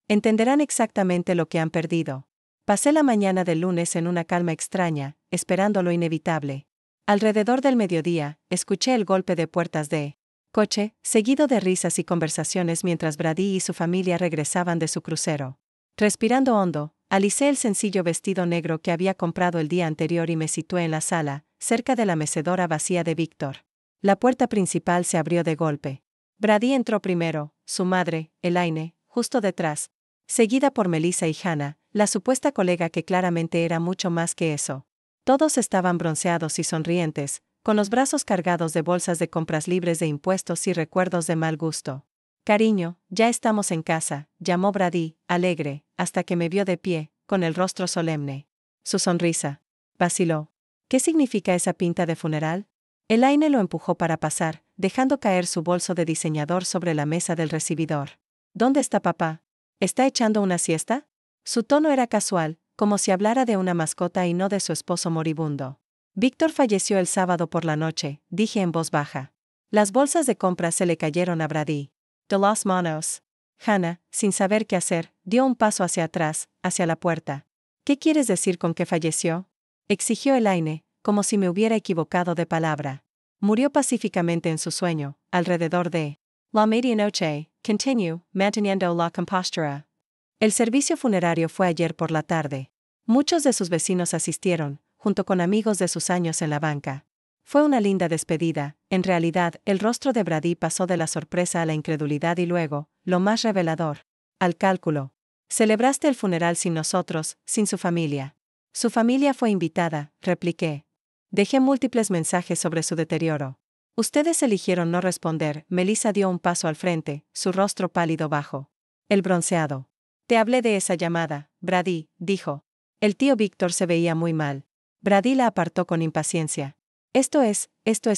Entenderán exactamente lo que han perdido. Pasé la mañana del lunes en una calma extraña, esperando lo inevitable. Alrededor del mediodía, escuché el golpe de puertas de coche, seguido de risas y conversaciones mientras Brady y su familia regresaban de su crucero. Respirando hondo, alicé el sencillo vestido negro que había comprado el día anterior y me situé en la sala, cerca de la mecedora vacía de Víctor. La puerta principal se abrió de golpe. Brady entró primero, su madre, Elaine, justo detrás, seguida por Melissa y Hannah, la supuesta colega que claramente era mucho más que eso. Todos estaban bronceados y sonrientes, con los brazos cargados de bolsas de compras libres de impuestos y recuerdos de mal gusto. Cariño, ya estamos en casa, llamó Brady, alegre, hasta que me vio de pie, con el rostro solemne. Su sonrisa vaciló. ¿Qué significa esa pinta de funeral? Elaine lo empujó para pasar, dejando caer su bolso de diseñador sobre la mesa del recibidor. ¿Dónde está papá? ¿Está echando una siesta? Su tono era casual, como si hablara de una mascota y no de su esposo moribundo. Víctor falleció el sábado por la noche, dije en voz baja. Las bolsas de compras se le cayeron a Brady. De las manos. Hannah, sin saber qué hacer, dio un paso hacia atrás, hacia la puerta. ¿Qué quieres decir con que falleció? Exigió Elaine, como si me hubiera equivocado de palabra. Murió pacíficamente en su sueño, alrededor de la medianoche, continue, manteniendo la compostura. El servicio funerario fue ayer por la tarde. Muchos de sus vecinos asistieron, junto con amigos de sus años en la banca. Fue una linda despedida. En realidad, el rostro de Brady pasó de la sorpresa a la incredulidad y luego, lo más revelador, al cálculo. Celebraste el funeral sin nosotros, sin su familia. Su familia fue invitada, repliqué. Dejé múltiples mensajes sobre su deterioro. Ustedes eligieron no responder. Melissa dio un paso al frente, su rostro pálido bajo. El bronceado. Te hablé de esa llamada, Brady, dijo. El tío Víctor se veía muy mal. Brady la apartó con impaciencia. Esto es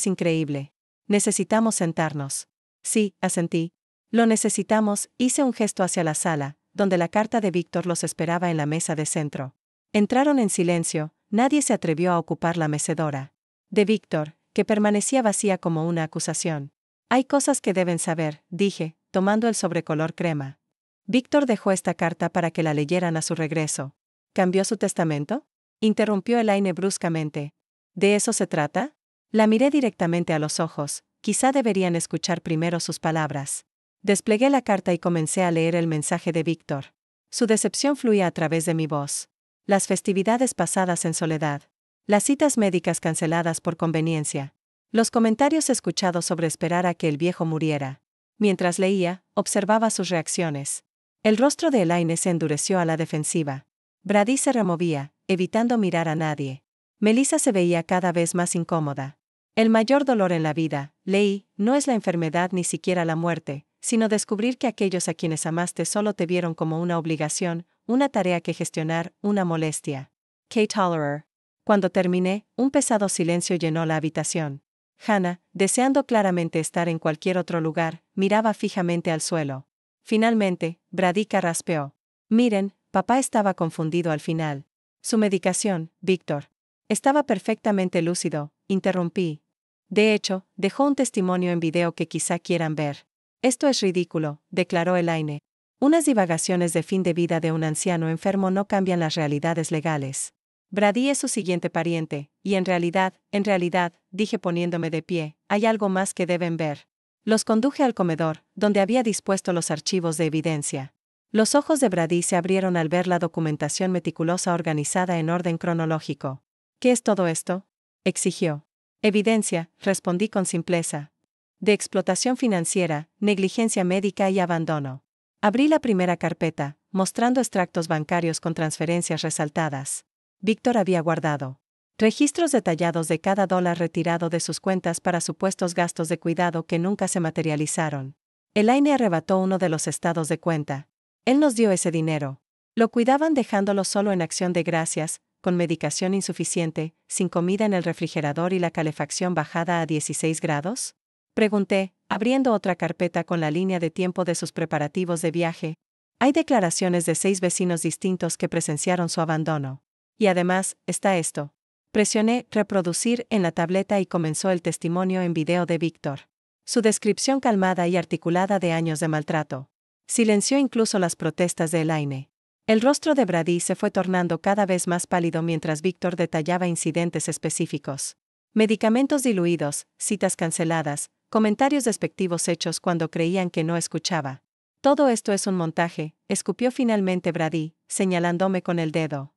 increíble. Necesitamos sentarnos. Sí, asentí. Lo necesitamos. Hice un gesto hacia la sala, donde la carta de Víctor los esperaba en la mesa de centro. Entraron en silencio, nadie se atrevió a ocupar la mecedora. De Víctor, que permanecía vacía como una acusación. Hay cosas que deben saber, dije, tomando el sobrecolor crema. Víctor dejó esta carta para que la leyeran a su regreso. ¿Cambió su testamento? Interrumpió Elaine bruscamente. ¿De eso se trata? La miré directamente a los ojos, quizá deberían escuchar primero sus palabras. Desplegué la carta y comencé a leer el mensaje de Víctor. Su decepción fluía a través de mi voz. Las festividades pasadas en soledad. Las citas médicas canceladas por conveniencia. Los comentarios escuchados sobre esperar a que el viejo muriera. Mientras leía, observaba sus reacciones. El rostro de Elaine se endureció a la defensiva. Brady se removía, evitando mirar a nadie. Melissa se veía cada vez más incómoda. El mayor dolor en la vida, leí, no es la enfermedad ni siquiera la muerte, sino descubrir que aquellos a quienes amaste solo te vieron como una obligación, una tarea que gestionar, una molestia. Kate Tollerer. Cuando terminé, un pesado silencio llenó la habitación. Hannah, deseando claramente estar en cualquier otro lugar, miraba fijamente al suelo. Finalmente, Brady carraspeó. Miren, papá estaba confundido al final. Su medicación, Víctor. Estaba perfectamente lúcido, interrumpí. De hecho, dejó un testimonio en video que quizá quieran ver. Esto es ridículo, declaró Elaine. Unas divagaciones de fin de vida de un anciano enfermo no cambian las realidades legales. Brady es su siguiente pariente, y en realidad, dije poniéndome de pie, hay algo más que deben ver. Los conduje al comedor, donde había dispuesto los archivos de evidencia. Los ojos de Brady se abrieron al ver la documentación meticulosa organizada en orden cronológico. ¿Qué es todo esto?, exigió. Evidencia, respondí con simpleza. De explotación financiera, negligencia médica y abandono. Abrí la primera carpeta, mostrando extractos bancarios con transferencias resaltadas. Víctor había guardado registros detallados de cada dólar retirado de sus cuentas para supuestos gastos de cuidado que nunca se materializaron. Elaine arrebató uno de los estados de cuenta. Él nos dio ese dinero. Lo cuidaban dejándolo solo en acción de gracias, con medicación insuficiente, sin comida en el refrigerador y la calefacción bajada a 16 grados. Pregunté, abriendo otra carpeta con la línea de tiempo de sus preparativos de viaje. Hay declaraciones de 6 vecinos distintos que presenciaron su abandono. Y además, está esto. Presioné reproducir en la tableta y comenzó el testimonio en video de Víctor. Su descripción calmada y articulada de años de maltrato. Silenció incluso las protestas de Elaine. El rostro de Brady se fue tornando cada vez más pálido mientras Víctor detallaba incidentes específicos. Medicamentos diluidos, citas canceladas, comentarios despectivos hechos cuando creían que no escuchaba. Todo esto es un montaje, escupió finalmente Brady, señalándome con el dedo.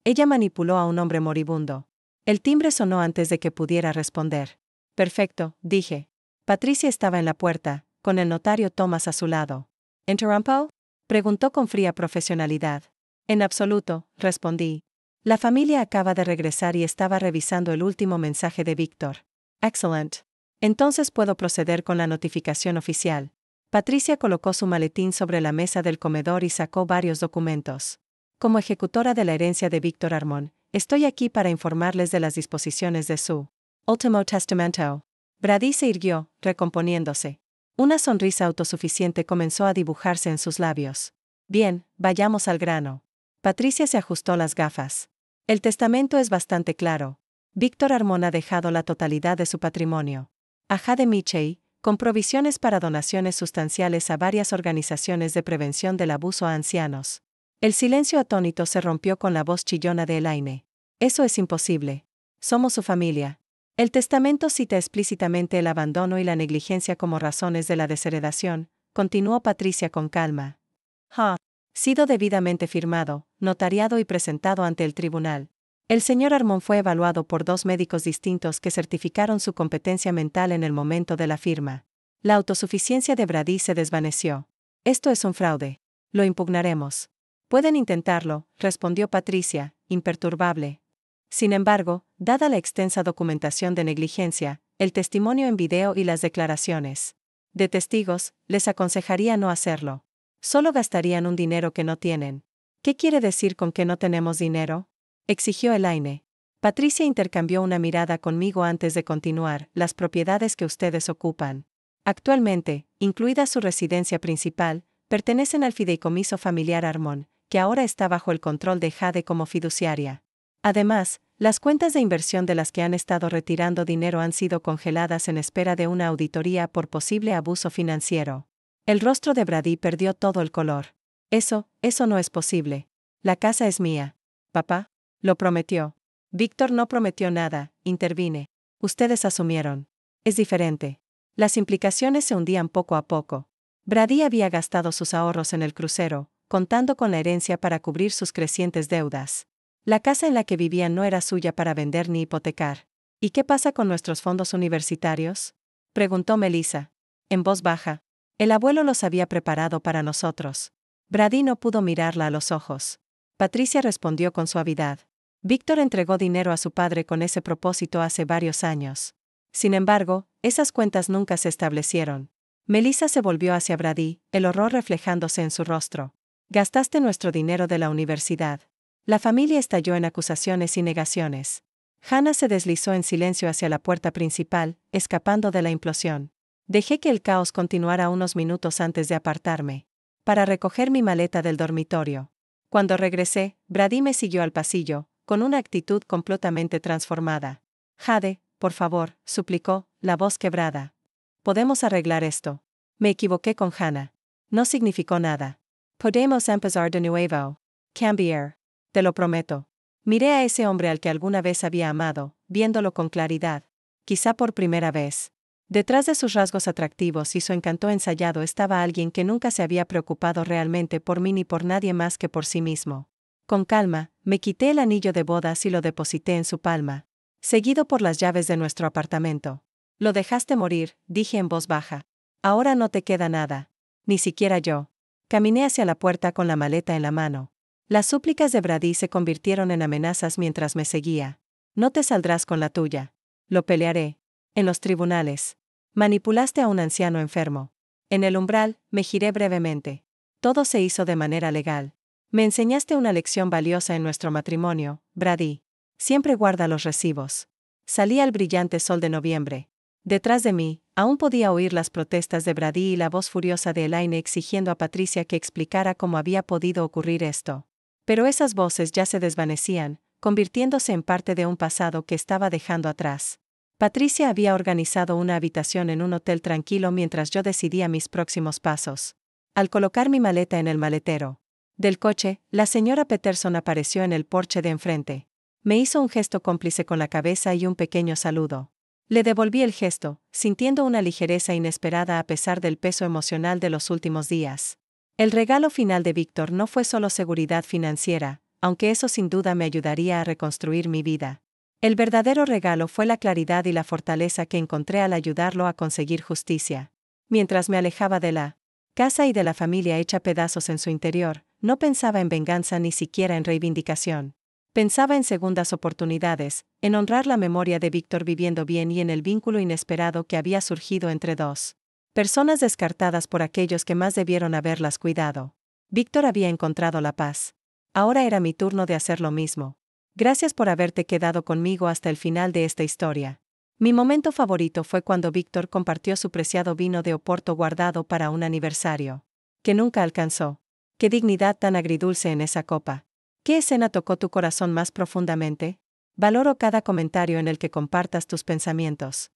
Ella manipuló a un hombre moribundo. El timbre sonó antes de que pudiera responder. Perfecto, dije. Patricia estaba en la puerta, con el notario Thomas a su lado. ¿Interrumpo?, preguntó con fría profesionalidad. En absoluto, respondí. La familia acaba de regresar y estaba revisando el último mensaje de Víctor. Excellent. Entonces puedo proceder con la notificación oficial. Patricia colocó su maletín sobre la mesa del comedor y sacó varios documentos. Como ejecutora de la herencia de Víctor Armón, estoy aquí para informarles de las disposiciones de su último testamento. Brady se irguió, recomponiéndose. Una sonrisa autosuficiente comenzó a dibujarse en sus labios. Bien, vayamos al grano. Patricia se ajustó las gafas. El testamento es bastante claro. Víctor Armón ha dejado la totalidad de su patrimonio a Jade Michei, con provisiones para donaciones sustanciales a varias organizaciones de prevención del abuso a ancianos. El silencio atónito se rompió con la voz chillona de Elaine. Eso es imposible. Somos su familia. El testamento cita explícitamente el abandono y la negligencia como razones de la desheredación, continuó Patricia con calma. Ha sido debidamente firmado, notariado y presentado ante el tribunal. El señor Armon fue evaluado por 2 médicos distintos que certificaron su competencia mental en el momento de la firma. La autosuficiencia de Brady se desvaneció. Esto es un fraude. Lo impugnaremos. Pueden intentarlo, respondió Patricia, imperturbable. Sin embargo, dada la extensa documentación de negligencia, el testimonio en video y las declaraciones de testigos, les aconsejaría no hacerlo. Solo gastarían un dinero que no tienen. ¿Qué quiere decir con que no tenemos dinero?, exigió Elaine. Patricia intercambió una mirada conmigo antes de continuar. Las propiedades que ustedes ocupan actualmente, incluida su residencia principal, pertenecen al fideicomiso familiar Armon, que ahora está bajo el control de Jade como fiduciaria. Además, las cuentas de inversión de las que han estado retirando dinero han sido congeladas en espera de una auditoría por posible abuso financiero. El rostro de Brady perdió todo el color. Eso no es posible. La casa es mía. Papá lo prometió. Víctor no prometió nada, intervine. Ustedes asumieron. Es diferente. Las implicaciones se hundían poco a poco. Brady había gastado sus ahorros en el crucero, contando con la herencia para cubrir sus crecientes deudas. La casa en la que vivían no era suya para vender ni hipotecar. ¿Y qué pasa con nuestros fondos universitarios?, preguntó Melissa, en voz baja. El abuelo los había preparado para nosotros. Brady no pudo mirarla a los ojos. Patricia respondió con suavidad. Víctor entregó dinero a su padre con ese propósito hace varios años. Sin embargo, esas cuentas nunca se establecieron. Melissa se volvió hacia Brady, el horror reflejándose en su rostro. Gastaste nuestro dinero de la universidad. La familia estalló en acusaciones y negaciones. Hannah se deslizó en silencio hacia la puerta principal, escapando de la implosión. Dejé que el caos continuara unos minutos antes de apartarme, para recoger mi maleta del dormitorio. Cuando regresé, Brady me siguió al pasillo, con una actitud completamente transformada. Jade, por favor, suplicó, la voz quebrada. Podemos arreglar esto. Me equivoqué con Hannah. No significó nada. Podemos empezar de nuevo. Cambiar. Te lo prometo. Miré a ese hombre al que alguna vez había amado, viéndolo con claridad. Quizá por primera vez. Detrás de sus rasgos atractivos y su encanto ensayado estaba alguien que nunca se había preocupado realmente por mí ni por nadie más que por sí mismo. Con calma, me quité el anillo de bodas y lo deposité en su palma, seguido por las llaves de nuestro apartamento. Lo dejaste morir, dije en voz baja. Ahora no te queda nada. Ni siquiera yo. Caminé hacia la puerta con la maleta en la mano. Las súplicas de Brady se convirtieron en amenazas mientras me seguía. No te saldrás con la tuya. Lo pelearé. En los tribunales. Manipulaste a un anciano enfermo. En el umbral, me giré brevemente. Todo se hizo de manera legal. Me enseñaste una lección valiosa en nuestro matrimonio, Brady. Siempre guarda los recibos. Salí al brillante sol de noviembre. Detrás de mí, aún podía oír las protestas de Brady y la voz furiosa de Elaine exigiendo a Patricia que explicara cómo había podido ocurrir esto. Pero esas voces ya se desvanecían, convirtiéndose en parte de un pasado que estaba dejando atrás. Patricia había organizado una habitación en un hotel tranquilo mientras yo decidía mis próximos pasos. Al colocar mi maleta en el maletero del coche, la señora Peterson apareció en el porche de enfrente. Me hizo un gesto cómplice con la cabeza y un pequeño saludo. Le devolví el gesto, sintiendo una ligereza inesperada a pesar del peso emocional de los últimos días. El regalo final de Víctor no fue solo seguridad financiera, aunque eso sin duda me ayudaría a reconstruir mi vida. El verdadero regalo fue la claridad y la fortaleza que encontré al ayudarlo a conseguir justicia. Mientras me alejaba de la casa y de la familia hecha pedazos en su interior, no pensaba en venganza ni siquiera en reivindicación. Pensaba en segundas oportunidades, en honrar la memoria de Víctor viviendo bien y en el vínculo inesperado que había surgido entre dos personas descartadas por aquellos que más debieron haberlas cuidado. Víctor había encontrado la paz. Ahora era mi turno de hacer lo mismo. Gracias por haberte quedado conmigo hasta el final de esta historia. Mi momento favorito fue cuando Víctor compartió su preciado vino de Oporto guardado para un aniversario que nunca alcanzó. Qué dignidad tan agridulce en esa copa. ¿Qué escena tocó tu corazón más profundamente? Valoro cada comentario en el que compartas tus pensamientos.